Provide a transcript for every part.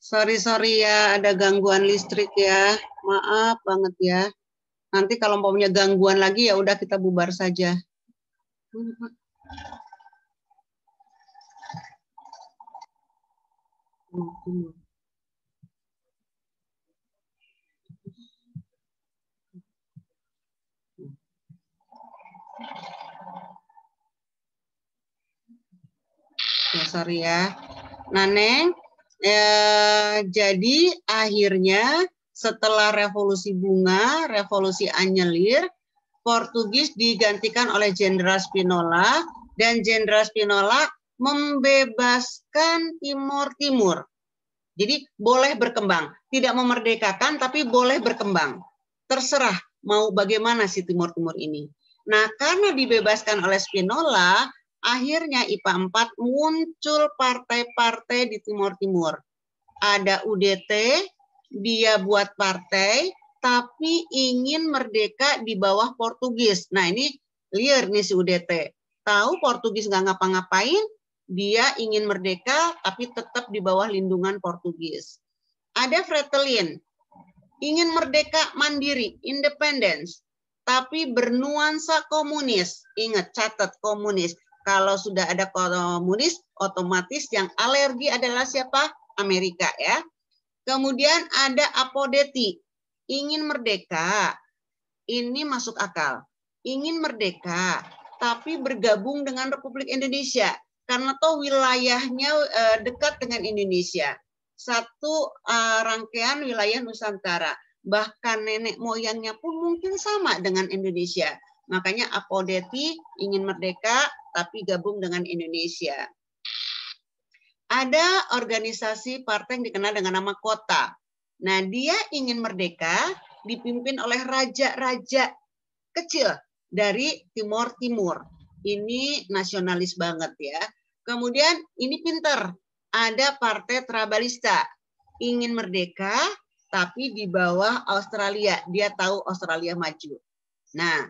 Sorry ya, ada gangguan listrik ya. Maaf banget ya. Nanti kalau punya gangguan lagi ya udah kita bubar saja. Ya, sorry ya. Nah, Neng, jadi akhirnya setelah revolusi bunga, revolusi anyelir, Portugis digantikan oleh Jenderal Spinola, dan Jenderal Spinola membebaskan Timor Timur. Jadi boleh berkembang, tidak memerdekakan tapi boleh berkembang. Terserah mau bagaimana si Timur Timur ini. Nah, karena dibebaskan oleh Spinola, akhirnya IPA 4 muncul partai-partai di Timur Timur. Ada UDT, dia buat partai, tapi ingin merdeka di bawah Portugis. Nah, ini liar nih si UDT. Tahu Portugis nggak ngapa-ngapain, dia ingin merdeka, tapi tetap di bawah lindungan Portugis. Ada Fretilin, ingin merdeka mandiri, independence, tapi bernuansa komunis. Ingat, catat komunis. Kalau sudah ada komunis, otomatis yang alergi adalah siapa? Amerika ya. Kemudian ada Apodeti, ingin merdeka. Ini masuk akal. Ingin merdeka, tapi bergabung dengan Republik Indonesia. Karena toh wilayahnya dekat dengan Indonesia. Satu rangkaian wilayah Nusantara. Bahkan nenek moyangnya pun mungkin sama dengan Indonesia. Makanya Apodeti ingin merdeka, tapi gabung dengan Indonesia. Ada organisasi partai yang dikenal dengan nama Kota. Nah, dia ingin merdeka dipimpin oleh raja-raja kecil dari Timor Timur. Ini nasionalis banget ya. Kemudian ini pinter. Ada partai Trabalista. Ingin merdeka tapi di bawah Australia. Dia tahu Australia maju. Nah,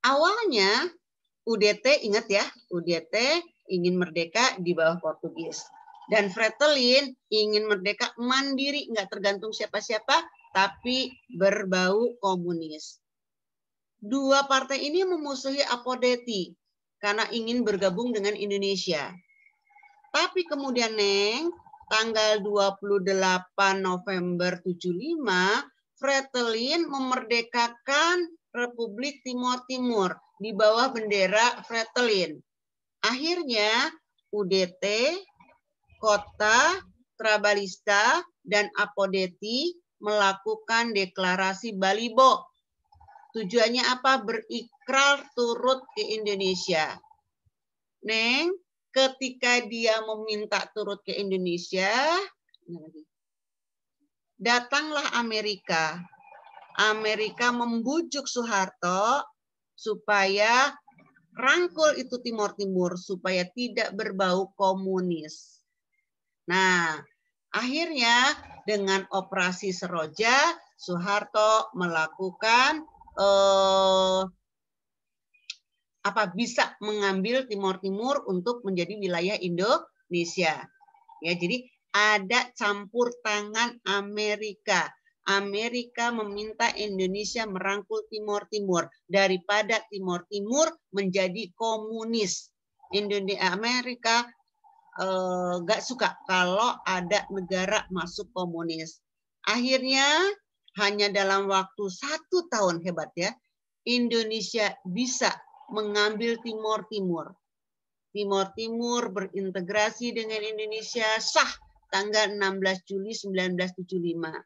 awalnya UDT, ingat ya, UDT ingin merdeka di bawah Portugis. Dan Fretilin ingin merdeka mandiri, nggak tergantung siapa-siapa, tapi berbau komunis. Dua partai ini memusuhi Apodeti karena ingin bergabung dengan Indonesia. Tapi kemudian, Neng, tanggal 28 November 75, Fretilin memerdekakan Republik Timor Timur di bawah bendera Fretilin. Akhirnya UDT, Kota, Trabalista, dan Apodeti melakukan deklarasi Balibo. Tujuannya apa? Berikrar turut ke Indonesia. Neng, ketika dia meminta turut ke Indonesia, datanglah Amerika. Amerika membujuk Soeharto supaya rangkul itu Timor Timur supaya tidak berbau komunis. Nah, akhirnya dengan operasi Seroja, Soeharto melakukan bisa mengambil Timor Timur untuk menjadi wilayah Indonesia. Ya, jadi ada campur tangan Amerika. Amerika meminta Indonesia merangkul Timor Timur daripada Timor Timur menjadi komunis. Amerika nggak suka kalau ada negara masuk komunis. Akhirnya hanya dalam waktu 1 tahun, hebat ya, Indonesia bisa mengambil Timor Timur. Timor Timur berintegrasi dengan Indonesia sah tanggal 16 Juli 1975.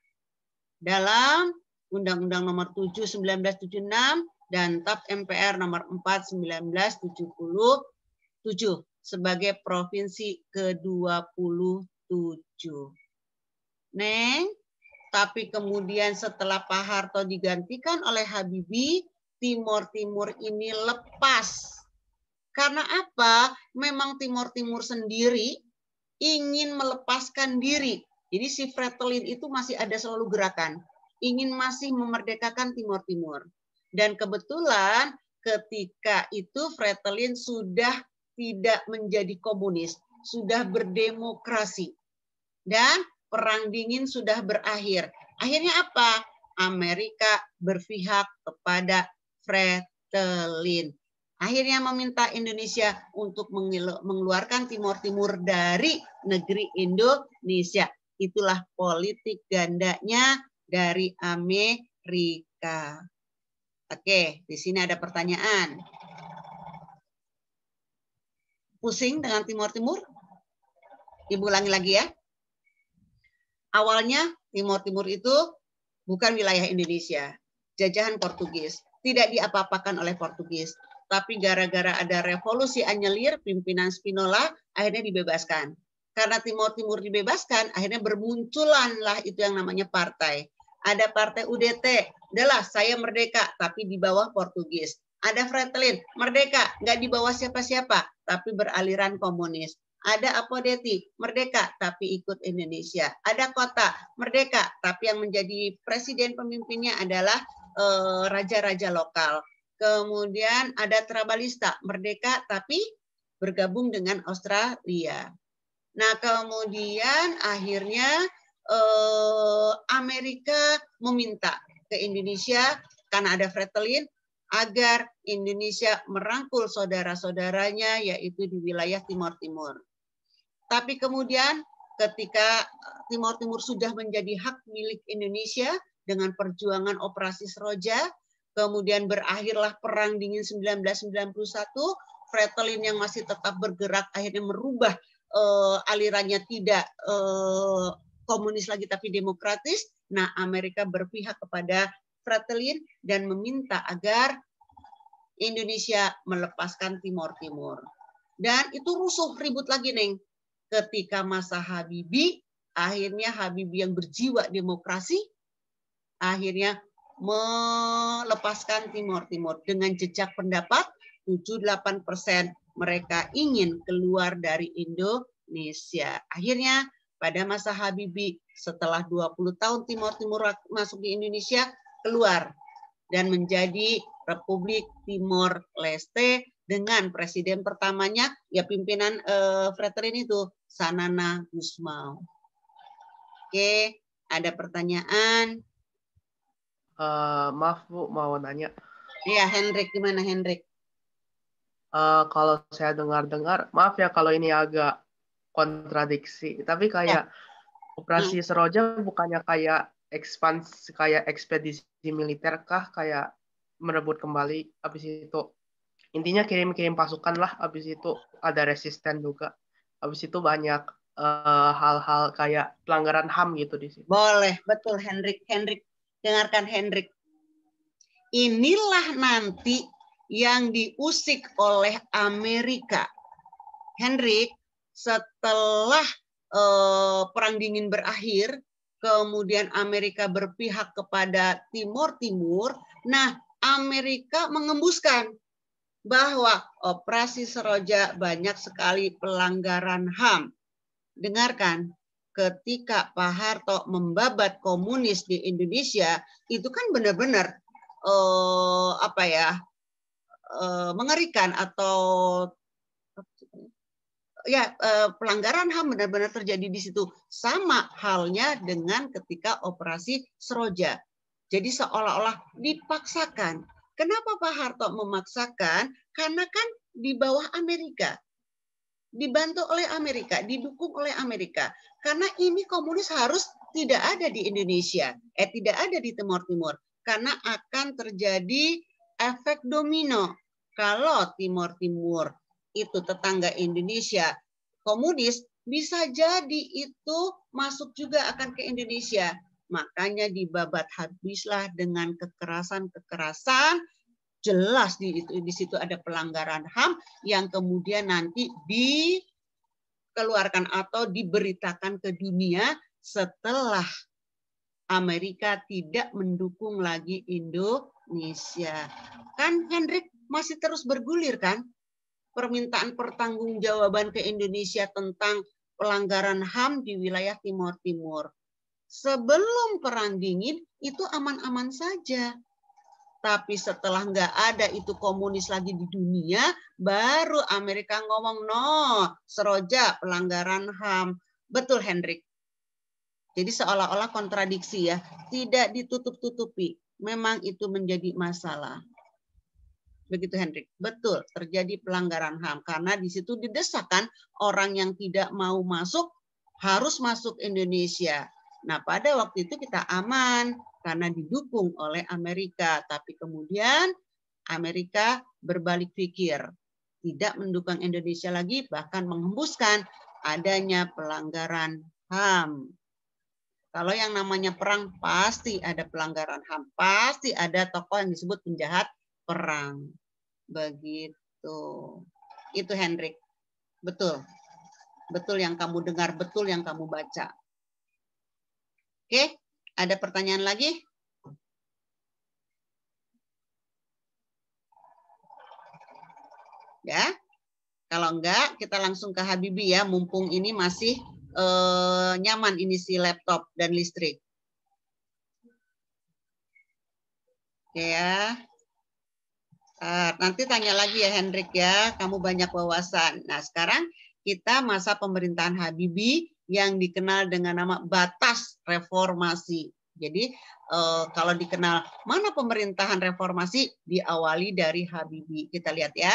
Dalam Undang-Undang Nomor 7 1976 dan TAP MPR Nomor 4 1977 sebagai provinsi ke-27. Neng, tapi kemudian setelah Pak Harto digantikan oleh Habibie, Timor Timur ini lepas. Karena apa? Memang Timor Timur sendiri ingin melepaskan diri. Jadi si Fretilin itu masih ada selalu gerakan, ingin masih memerdekakan Timor Timur. Dan kebetulan ketika itu Fretilin sudah tidak menjadi komunis, sudah berdemokrasi. dan perang dingin sudah berakhir. Akhirnya apa? Amerika berpihak kepada Fretilin. Akhirnya meminta Indonesia untuk mengeluarkan Timor Timur dari negeri Indonesia. Itulah politik gandanya dari Amerika. Oke, di sini ada pertanyaan. Pusing dengan Timor Timur? Ibu ulangi lagi ya. Awalnya Timor Timur itu bukan wilayah Indonesia, jajahan Portugis, tidak diapa-apakan oleh Portugis. Tapi gara-gara ada revolusi Anyelir, pimpinan Spinola, akhirnya dibebaskan. Karena Timor Timur dibebaskan, akhirnya bermunculanlah itu yang namanya partai. Ada partai UDT, adalah saya merdeka, tapi di bawah Portugis. Ada Fretilin, merdeka, nggak di bawah siapa-siapa, tapi beraliran komunis. Ada Apodeti, merdeka tapi ikut Indonesia. Ada Kota, merdeka tapi yang menjadi presiden pemimpinnya adalah raja-raja lokal. Kemudian ada Trabalista, merdeka tapi bergabung dengan Australia. Nah, kemudian akhirnya Amerika meminta ke Indonesia karena ada Fretilin agar Indonesia merangkul saudara-saudaranya yaitu di wilayah Timor Timur. Tapi kemudian ketika Timor Timur sudah menjadi hak milik Indonesia dengan perjuangan Operasi Seroja, kemudian berakhirlah Perang Dingin 1991, Fretilin yang masih tetap bergerak akhirnya merubah alirannya tidak komunis lagi tapi demokratis. Nah, Amerika berpihak kepada Fretilin dan meminta agar Indonesia melepaskan Timor Timur. Dan itu rusuh ribut lagi, Neng. Ketika masa Habibie, akhirnya Habibie yang berjiwa demokrasi, akhirnya melepaskan Timor Timur dengan jejak pendapat 78% mereka ingin keluar dari Indonesia. Akhirnya pada masa Habibie, setelah 20 tahun Timor Timur masuk di Indonesia, keluar dan menjadi Republik Timor Leste dengan presiden pertamanya ya pimpinan Fretilin itu Sanana Gusmao. Oke, ada pertanyaan? Maaf Bu, mau nanya. Iya, Hendrik, gimana Hendrik? Kalau saya dengar-dengar, maaf ya kalau ini agak kontradiksi, tapi kayak Operasi Seroja bukannya kayak ekspansi, kayak ekspedisi militer kah, kayak merebut kembali, habis itu intinya kirim-kirim pasukan lah, habis itu ada resisten juga, habis itu banyak hal-hal kayak pelanggaran HAM gitu di situ. Boleh, betul Hendrik. Hendrik, dengarkan Hendrik. Inilah nanti yang diusik oleh Amerika. Hendrik, setelah Perang Dingin berakhir, kemudian Amerika berpihak kepada Timor Timur, nah Amerika mengembuskan bahwa Operasi Seroja banyak sekali pelanggaran HAM. Dengarkan, ketika Pak Harto membabat komunis di Indonesia, itu kan benar-benar mengerikan atau ya pelanggaran HAM benar-benar terjadi di situ. Sama halnya dengan ketika Operasi Seroja. Jadi seolah-olah dipaksakan. Kenapa Pak Harto memaksakan? Karena kan di bawah Amerika. Dibantu oleh Amerika, didukung oleh Amerika. Karena ini komunis harus tidak ada di Indonesia. Tidak ada di Timor Timur. Karena akan terjadi efek domino. Kalau Timor Timur itu tetangga Indonesia komunis, bisa jadi itu masuk juga akan ke Indonesia. Makanya dibabat habislah dengan kekerasan-kekerasan. Jelas di situ ada pelanggaran HAM yang kemudian nanti dikeluarkan atau diberitakan ke dunia setelah Amerika tidak mendukung lagi Indonesia. Kan Hendrik masih terus bergulir kan? Permintaan pertanggungjawaban ke Indonesia tentang pelanggaran HAM di wilayah Timor Timur. Sebelum Perang Dingin itu aman-aman saja. Tapi setelah nggak ada itu komunis lagi di dunia, baru Amerika ngomong, no, Seroja pelanggaran HAM. Betul, Hendrik. Jadi seolah-olah kontradiksi ya, tidak ditutup-tutupi. Memang itu menjadi masalah. Begitu Hendrik. Betul, terjadi pelanggaran HAM karena di situ didesakkan orang yang tidak mau masuk harus masuk Indonesia. Nah, pada waktu itu kita aman karena didukung oleh Amerika, tapi kemudian Amerika berbalik pikir, tidak mendukung Indonesia lagi, bahkan menghembuskan adanya pelanggaran HAM. Kalau yang namanya perang pasti ada pelanggaran HAM, pasti ada tokoh yang disebut penjahat perang. Begitu. Itu Hendrik. Betul. Betul yang kamu dengar, betul yang kamu baca. Oke, ada pertanyaan lagi? Ya. Kalau enggak, kita langsung ke Habibie ya, mumpung ini masih nyaman ini si laptop dan listrik. Oke ya. Nanti tanya lagi ya Hendrik ya, kamu banyak wawasan. Nah sekarang kita masa pemerintahan Habibie yang dikenal dengan nama batas reformasi. Jadi kalau dikenal mana pemerintahan reformasi diawali dari Habibie. Kita lihat ya.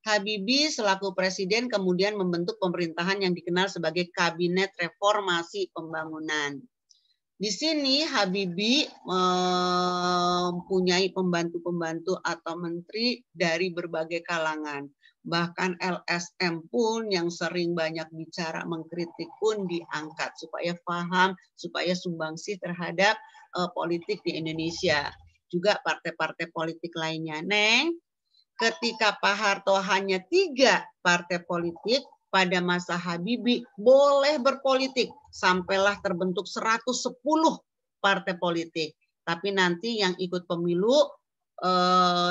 Habibie selaku presiden kemudian membentuk pemerintahan yang dikenal sebagai Kabinet Reformasi Pembangunan. Di sini Habibie mempunyai pembantu-pembantu atau menteri dari berbagai kalangan. Bahkan LSM pun yang sering banyak bicara mengkritik pun diangkat supaya paham, supaya sumbangsih terhadap politik di Indonesia. Juga partai-partai politik lainnya. Neng, ketika Pak Harto hanya 3 partai politik, pada masa Habibie boleh berpolitik sampailah terbentuk 110 partai politik. Tapi nanti yang ikut pemilu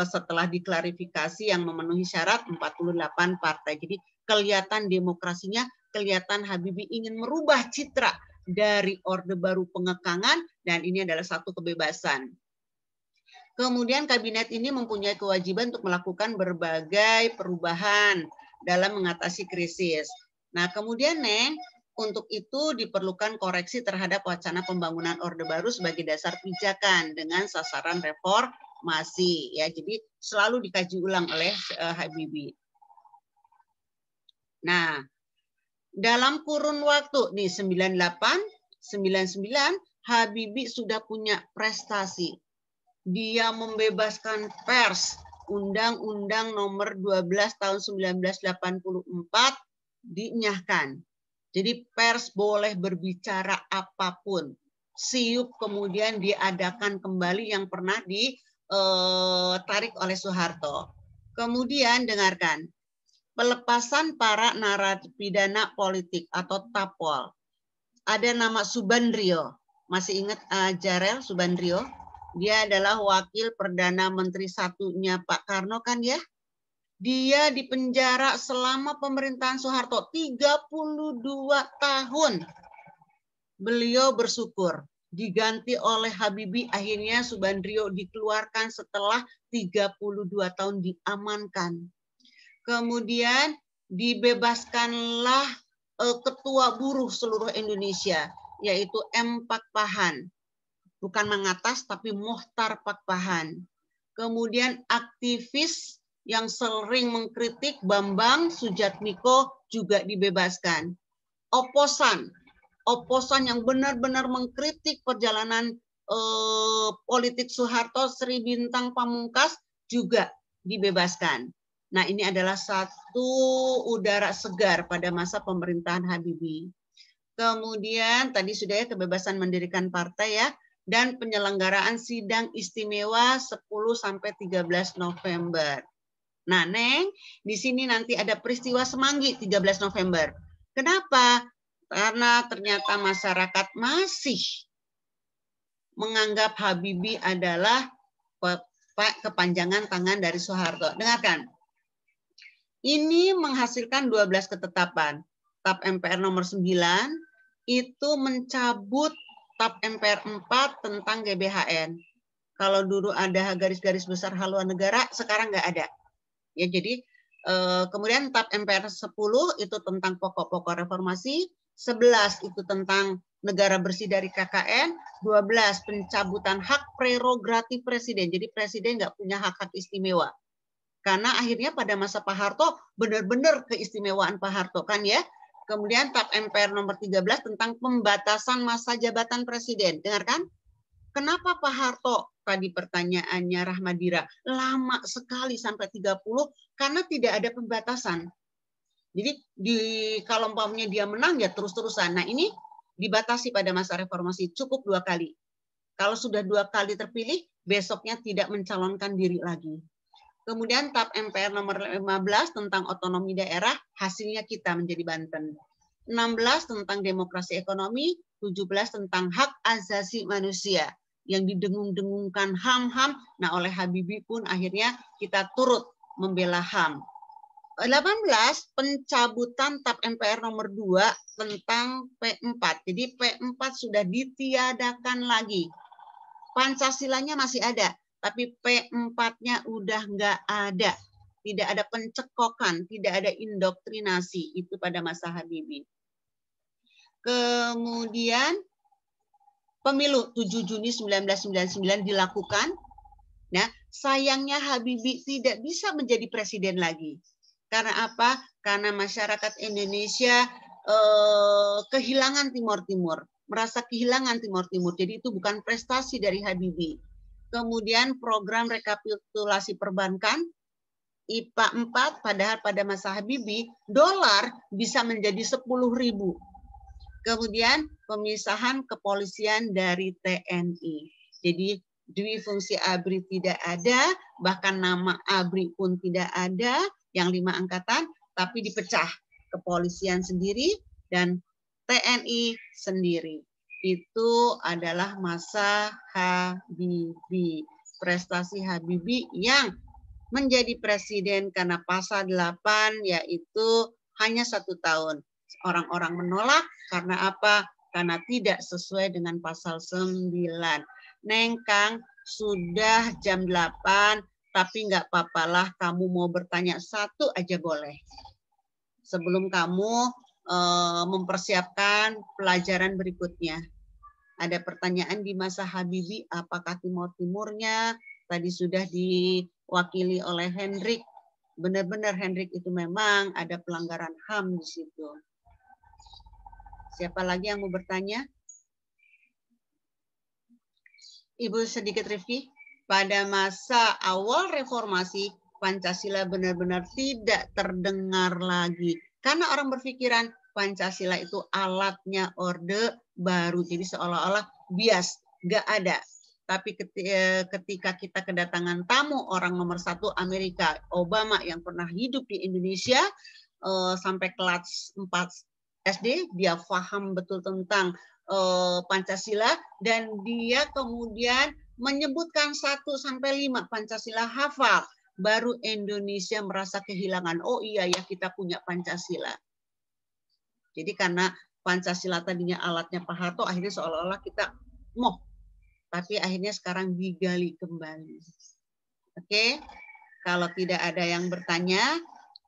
setelah diklarifikasi yang memenuhi syarat 48 partai. Jadi kelihatan demokrasinya, kelihatan Habibie ingin merubah citra dari Orde Baru pengekangan dan ini adalah satu kebebasan. Kemudian kabinet ini mempunyai kewajiban untuk melakukan berbagai perubahan dalam mengatasi krisis. Nah, kemudian Neng, untuk itu diperlukan koreksi terhadap wacana pembangunan Orde Baru sebagai dasar pijakan dengan sasaran reformasi. Ya, jadi selalu dikaji ulang oleh Habibie. Nah, dalam kurun waktu nih 98, 99, Habibie sudah punya prestasi. Dia membebaskan pers. Undang-Undang Nomor 12 Tahun 1984 dinyahkan. Jadi pers boleh berbicara apapun. SIUP kemudian diadakan kembali yang pernah ditarik oleh Soeharto. Kemudian dengarkan, pelepasan para narapidana politik atau TAPOL. Ada nama Subandrio. Masih ingat Jarel Subandrio? Dia adalah wakil Perdana Menteri satunya Pak Karno kan ya? Dia dipenjara selama pemerintahan Soeharto 32 tahun. Beliau bersyukur diganti oleh Habibie, akhirnya Subandrio dikeluarkan setelah 32 tahun diamankan. Kemudian dibebaskanlah ketua buruh seluruh Indonesia yaitu M. Pakpahan. Bukan Mangatas, tapi Mohtar Pakpahan. Kemudian aktivis yang sering mengkritik Bambang Sujatmiko juga dibebaskan. Oposan yang benar-benar mengkritik perjalanan politik Soeharto, Sri Bintang Pamungkas juga dibebaskan. Nah, ini adalah satu udara segar pada masa pemerintahan Habibie. Kemudian tadi sudah ya kebebasan mendirikan partai ya. Dan penyelenggaraan sidang istimewa 10 sampai 13 November. Nah, Neng, di sini nanti ada peristiwa Semanggi 13 November. Kenapa? Karena ternyata masyarakat masih menganggap Habibie adalah kepanjangan tangan dari Soeharto. Dengarkan. Ini menghasilkan 12 ketetapan. TAP MPR nomor 9 itu mencabut TAP MPR 4 tentang GBHN. Kalau dulu ada garis-garis besar haluan negara, sekarang nggak ada. Ya, jadi kemudian TAP MPR 10 itu tentang pokok-pokok reformasi, 11 itu tentang negara bersih dari KKN, 12 pencabutan hak prerogatif presiden. Jadi presiden nggak punya hak-hak istimewa. Karena akhirnya pada masa Pak Harto benar-benar keistimewaan Pak Harto kan ya. Kemudian TAP MPR nomor 13 tentang pembatasan masa jabatan presiden. Dengarkan? Kenapa Pak Harto, tadi pertanyaannya Rahmadira, lama sekali sampai 30? Karena tidak ada pembatasan. Jadi kalau umpamanya dia menang ya terus-terusan. Nah ini dibatasi pada masa reformasi, cukup 2 kali. Kalau sudah 2 kali terpilih, besoknya tidak mencalonkan diri lagi. Kemudian TAP MPR nomor 15 tentang otonomi daerah, hasilnya kita menjadi Banten. 16 tentang demokrasi ekonomi, 17 tentang hak asasi manusia yang didengung-dengungkan HAM-HAM. Nah, oleh Habibie pun akhirnya kita turut membela HAM. 18 pencabutan TAP MPR nomor 2 tentang P4. Jadi P4 sudah ditiadakan lagi. Pancasilanya masih ada, tapi P4-nya udah nggak ada. Tidak ada pencekokan, tidak ada indoktrinasi. Itu pada masa Habibie. Kemudian pemilu 7 Juni 1999 dilakukan. Nah, sayangnya Habibie tidak bisa menjadi presiden lagi. Karena apa? Karena masyarakat Indonesia kehilangan Timur Timur, merasa kehilangan Timur Timur. Jadi itu bukan prestasi dari Habibie. Kemudian program rekapitulasi perbankan IPA 4, padahal pada masa Habibie dolar bisa menjadi 10.000. Kemudian pemisahan kepolisian dari TNI. Jadi dwi fungsi ABRI tidak ada, bahkan nama ABRI pun tidak ada, yang 5 angkatan, tapi dipecah kepolisian sendiri dan TNI sendiri. Itu adalah masa Habibie. Prestasi Habibie yang menjadi presiden karena pasal 8 yaitu hanya 1 tahun. Orang-orang menolak karena apa? Karena tidak sesuai dengan pasal 9. Neng Kang, sudah jam 8, tapi nggak apa-apalah kamu mau bertanya 1 aja boleh. Sebelum kamu mempersiapkan pelajaran berikutnya. Ada pertanyaan di masa Habibie, apakah Timur Timurnya? Tadi sudah diwakili oleh Hendrik. Benar-benar Hendrik itu memang ada pelanggaran HAM di situ. Siapa lagi yang mau bertanya? Ibu sedikit review. Pada masa awal reformasi, Pancasila benar-benar tidak terdengar lagi. Karena orang berpikiran Pancasila itu alatnya Orde Baru. Jadi seolah-olah bias, nggak ada. Tapi ketika kita kedatangan tamu orang nomor 1 Amerika, Obama yang pernah hidup di Indonesia, sampai kelas 4 SD, dia paham betul tentang Pancasila, dan dia kemudian menyebutkan 1-5 Pancasila hafal. Baru Indonesia merasa kehilangan, oh iya ya kita punya Pancasila. Jadi karena Pancasila tadinya alatnya Pak Harto, akhirnya seolah-olah kita moh. Tapi akhirnya sekarang digali kembali. Oke, kalau tidak ada yang bertanya,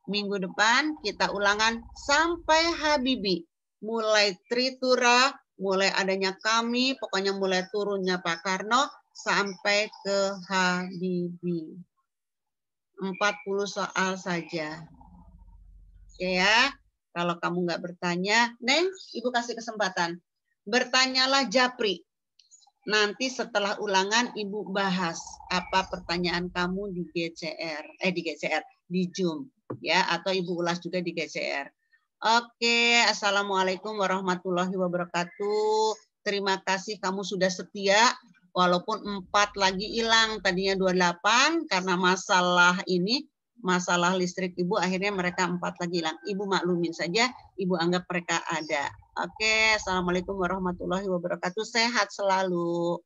minggu depan kita ulangan sampai Habibie. Mulai Tritura, mulai adanya kami, pokoknya mulai turunnya Pak Karno, sampai ke Habibie. 40 soal saja. Oke ya, kalau kamu nggak bertanya, Neng, Ibu kasih kesempatan. Bertanyalah Japri. Nanti setelah ulangan Ibu bahas apa pertanyaan kamu di di Zoom ya, atau Ibu ulas juga di GCR. Oke, Assalamualaikum warahmatullahi wabarakatuh. Terima kasih kamu sudah setia walaupun 4 lagi hilang, tadinya 28 karena masalah listrik Ibu, akhirnya mereka 4 lagi hilang. Ibu maklumin saja, Ibu anggap mereka ada. Oke, Assalamualaikum warahmatullahi wabarakatuh. Sehat selalu.